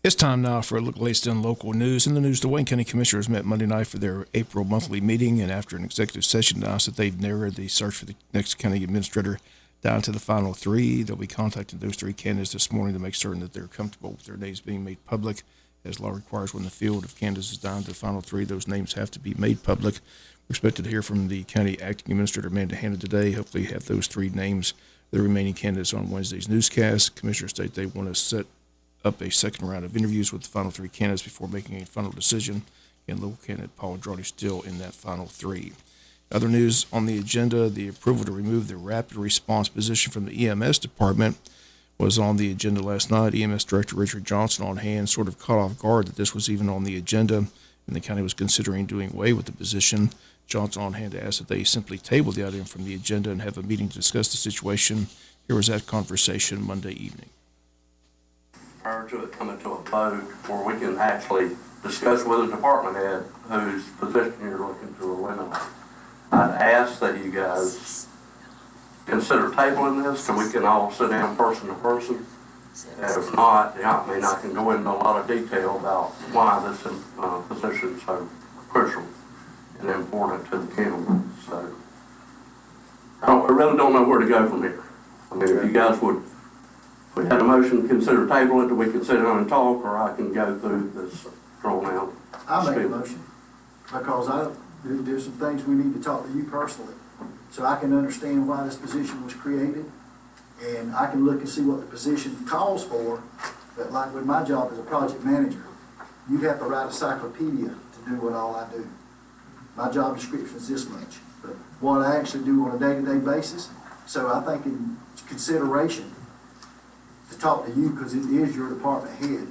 It's time now for a look at the latest in local news. In the news, the Wayne County Commissioners met Monday night for their April monthly meeting, and after an executive session announced that they've narrowed the search for the next county administrator down to the final three. They'll be contacting those three candidates this morning to make certain that they're comfortable with their names being made public. As law requires, when the field of candidates is down to the final three, those names have to be made public. We're expected to hear from the county acting administrator, Amanda Hanna, today. Hopefully have those three names, the remaining candidates, on Wednesday's newscast. Commissioners state they want to set up a second round of interviews with the final three candidates before making a final decision. And local candidate Paul Andrade still in that final three. Other news on the agenda, the approval to remove the rapid response position from the EMS department was on the agenda last night. EMS Director Richard Johnson on hand sort of caught off guard that this was even on the agenda, and the county was considering doing away with the position. Johnson on hand asked that they simply table the item from the agenda and have a meeting to discuss the situation. Here was that conversation Monday evening. Prior to it coming to a vote where we can actually discuss with the department head whose position you're looking to eliminate, I'd ask that you guys consider tabling this so we can all sit down person to person. And if not, I mean, I can go into a lot of detail about why this position is so crucial and important to the county. So I really don't know where to go from here. I mean, if you guys would, if we had a motion to consider tabling it, we can sit down and talk, or I can go through this drawn out. I'll make a motion, because there's some things we need to talk to you personally, so I can understand why this position was created, and I can look and see what the position calls for. But like with my job as a project manager, you'd have to write a cyclopedia to do what all I do. My job description is this much, but what I actually do on a day-to-day basis, so I think in consideration to talk to you, because it is your department head.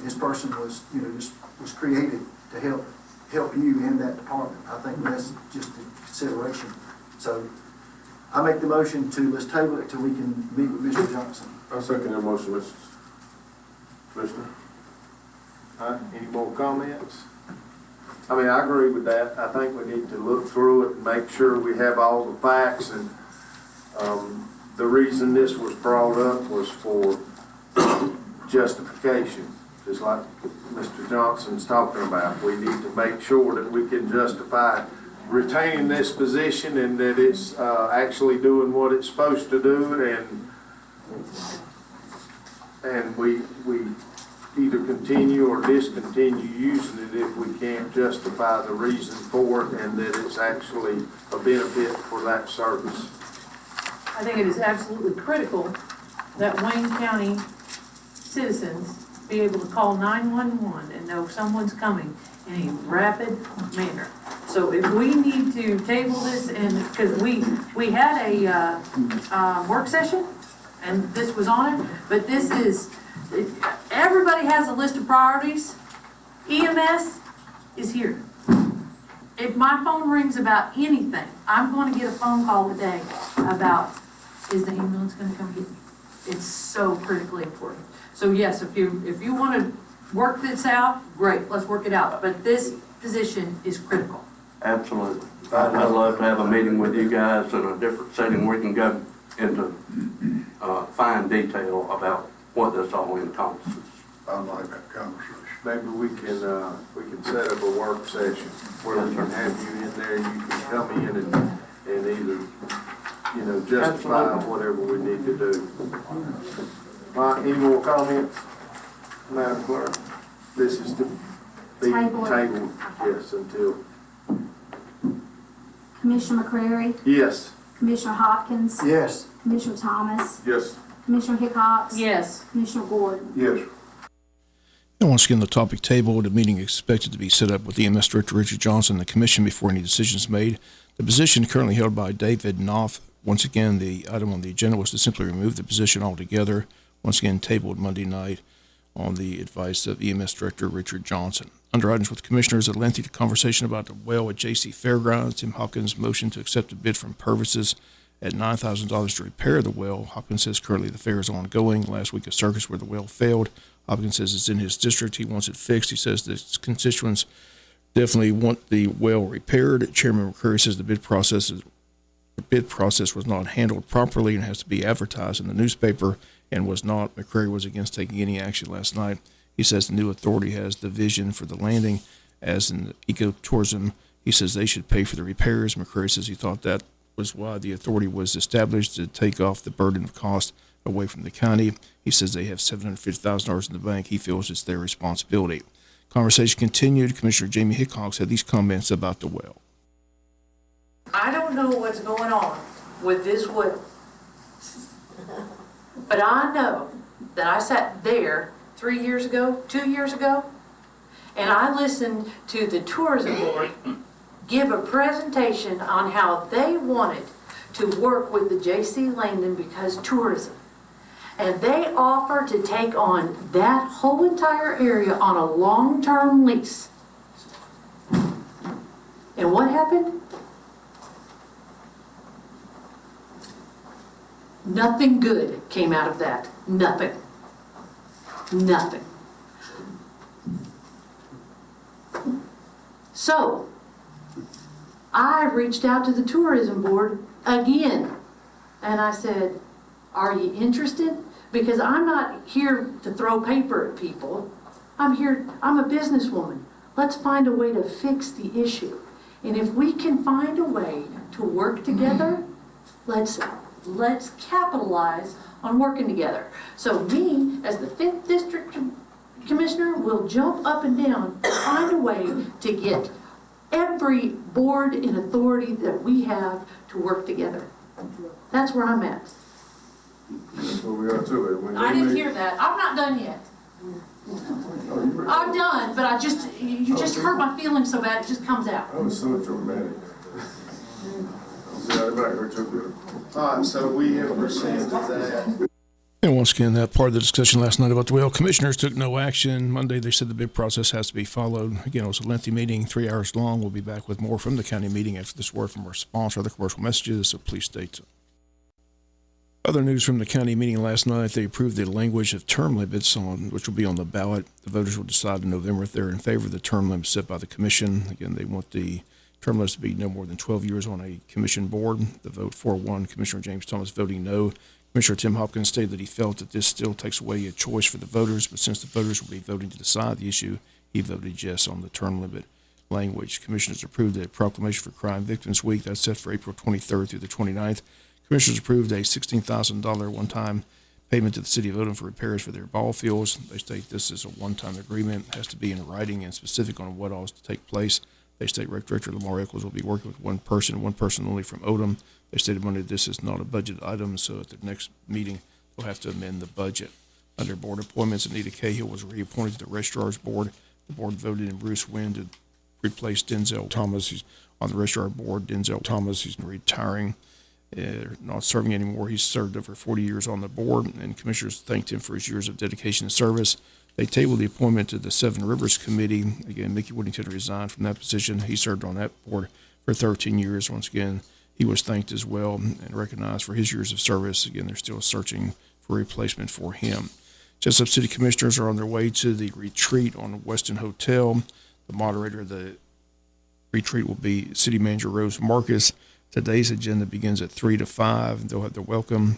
This person was, just was created to help you in that department. I think that's just a consideration. So I make the motion to, let's table it till we can meet with Mr. Johnson. I second your motion, Mr. Commissioner. All right, any more comments? I mean, I agree with that. I think we need to look through it and make sure we have all the facts. And the reason this was brought up was for justification, just like Mr. Johnson's talking about. We need to make sure that we can justify retaining this position and that it's actually doing what it's supposed to do, and we either continue or discontinue using it if we can't justify the reason for it and that it's actually a benefit for that service. I think it is absolutely critical that Wayne County citizens be able to call 911 and know someone's coming in a rapid manner. So if we need to table this, and because we had a work session and this was on it, but this is, everybody has a list of priorities. EMS is here. If my phone rings about anything, I'm going to get a phone call today about, is the ambulance going to come get me? It's so critically important. So yes, if you want to work this out, great, let's work it out. But this position is critical. Absolutely. I'd love to have a meeting with you guys in a different setting where we can go into fine detail about what this all encompasses. I like that conversation. Maybe we can set up a work session where we can have you in there, you can come in and either, justify Absolutely. whatever we need to do. All right, any more comments, Madam Clerk? This is to be tabled, yes, until. Commissioner McCrary, Yes. Commissioner Hopkins, Yes. Commissioner Thomas, Yes. Commissioner Hickox, Yes. Commissioner Gordon. Yes. And once again, the topic table, the meeting is expected to be set up with EMS Director Richard Johnson and the Commission before any decisions made. The position currently held by David Knopf. Once again, the item on the agenda was to simply remove the position altogether. Once again, tabled Monday night on the advice of EMS Director Richard Johnson. Under items with commissioners, a lengthy conversation about the well at J.C. Fairgrounds. Tim Hopkins motion to accept a bid from Purvises at $9,000 to repair the well. Hopkins says currently the fair is ongoing. Last week a circus where the well failed. Hopkins says it's in his district. He wants it fixed. He says the constituents definitely want the well repaired. Chairman McCurry says the bid process was not handled properly and has to be advertised in the newspaper and was not. McCrary was against taking any action last night. He says the new authority has the vision for the landing as an ecotourism. He says they should pay for the repairs. McCreary says he thought that was why the authority was established, to take off the burden of cost away from the county. He says they have $750,000 in the bank. He feels it's their responsibility. Conversation continued. Commissioner Jamie Hickox had these comments about the well. I don't know what's going on with this well, but I know that I sat there 3 years ago, 2 years ago, and I listened to the tourism board give a presentation on how they wanted to work with the J.C. Langdon because tourism. And they offered to take on that whole entire area on a long-term lease. And what happened? Nothing good came out of that. Nothing. Nothing. So, I reached out to the tourism board again, and I said, are you interested? Because I'm not here to throw paper at people. I'm a businesswoman. Let's find a way to fix the issue. And if we can find a way to work together, let's capitalize on working together. So me, as the 5th District Commissioner, will jump up and down and find a way to get every board and authority that we have to work together. That's where I'm at. That's where we are too. When I they didn't make- hear that. I'm not done yet. I'm done, but you just hurt my feelings so bad, it just comes out. That was so dramatic. See how everybody hurt your feelings. All right, so we have rescinded that. And once again, that part of the discussion last night about the well, commissioners took no action. Monday, they said the bid process has to be followed. Again, it was a lengthy meeting, 3 hours long. We'll be back with more from the county meeting after this word from our sponsor, other commercial messages, so please stay tuned. Other news from the county meeting last night, they approved the language of term limits, which will be on the ballot. The voters will decide in November if they're in favor of the term limits set by the commission. Again, they want the term limits to be no more than 12 years on a commission board. The vote 4-1, Commissioner James Thomas voting no. Commissioner Tim Hopkins stated that he felt that this still takes away a choice for the voters, but since the voters will be voting to decide the issue, he voted yes on the term limit language. Commissioners approved a proclamation for Crime Victims Week that's set for April 23rd through the 29th. Commissioners approved a $16,000 one-time payment to the city of Odom for repairs for their ball fields. They state this is a one-time agreement, has to be in writing and specific on what all is to take place. They state Rec Director Lamar Eccles will be working with one person only from Odom. They stated Monday this is not a budget item, so at the next meeting, they'll have to amend the budget. Under board appointments, Anita Cahill was reappointed to the Registrar's Board. The board voted in Bruce Wynn to replace Denzel Thomas. He's on the Registrar Board. Denzel Thomas, he's retiring, not serving anymore. He's served over 40 years on the board, and commissioners thanked him for his years of dedication and service. They tabled the appointment to the Seven Rivers Committee. Again, Mickey Whittington resigned from that position. He served on that board for 13 years. Once again, he was thanked as well and recognized for his years of service. Again, they're still searching for a replacement for him. Jesup City Commissioners are on their way to the retreat on Weston Hotel. The moderator of the retreat will be City Manager Rose Marcus. Today's agenda begins at 3 to 5. They'll have their welcome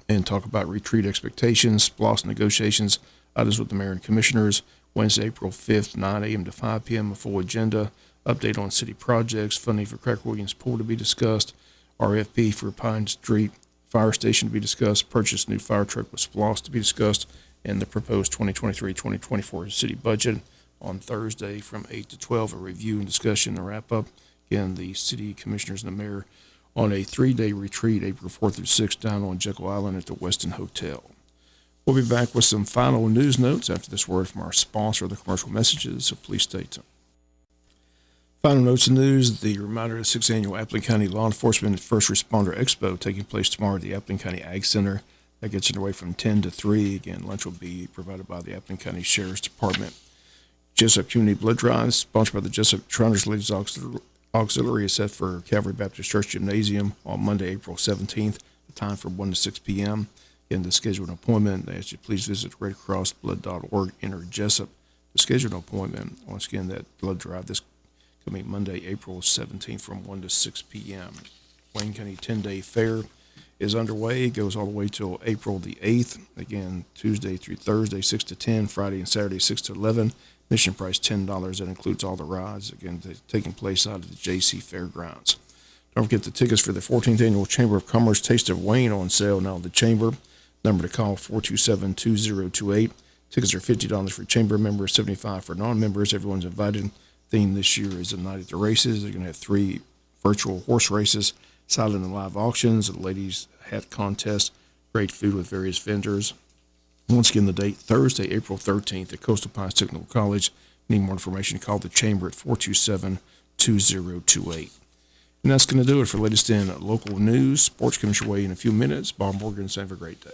and talk about retreat expectations, SPLOST negotiations, items with the mayor and commissioners. Wednesday, April 5th, 9 a.m. to 5 p.m., a full agenda. Update on city projects, funding for Craig Williams Pool to be discussed, RFP for Pine Street Fire Station to be discussed, purchase new fire truck with SPLOST to be discussed, and the proposed 2023-2024 city budget. On Thursday from 8 to 12, a review and discussion and wrap up. Again, the city commissioners and the mayor on a 3-day retreat, April 4th through 6th, down on Jekyll Island at the Weston Hotel. We'll be back with some final news notes after this word from our sponsor, the commercial messages, so please stay tuned. Final notes and news, the reminder of the 6th Annual Appling County Law Enforcement First Responder Expo taking place tomorrow at the Appling County Ag Center. That gets underway from 10 to 3. Again, lunch will be provided by the Appling County Sheriff's Department. Jesup Community Blood Drive, sponsored by the Jesup Shriners Ladies Auxiliary, is set for Calvary Baptist Church Gymnasium on Monday, April 17th. The time from 1 to 6 p.m. Again, to schedule an appointment, they ask you please visit redcrossblood.org, enter Jesup to schedule an appointment. Once again, that blood drive this coming Monday, April 17th from 1 to 6 p.m. Wayne County 10-Day Fair is underway. It goes all the way till April the 8th. Again, Tuesday through Thursday, 6 to 10, Friday and Saturday, 6 to 11. Admission price $10. That includes all the rides. Again, taking place out of the JC Fairgrounds. Don't forget the tickets for the 14th Annual Chamber of Commerce Taste of Wayne on sale now at the Chamber. Number to call, 427-2028. Tickets are $50 for Chamber members, $75 for non-members. Everyone's invited. Theme this year is a night at the races. They're going to have 3 virtual horse races, silent and live auctions, a ladies' hat contest, great food with various vendors. Once again, the date, Thursday, April 13th at Coastal Pines Technical College. Need more information, call the Chamber at 427-2028. And that's going to do it for latest in local news. Sports Commissioner Way in a few minutes. Bob Morgan, have a great day.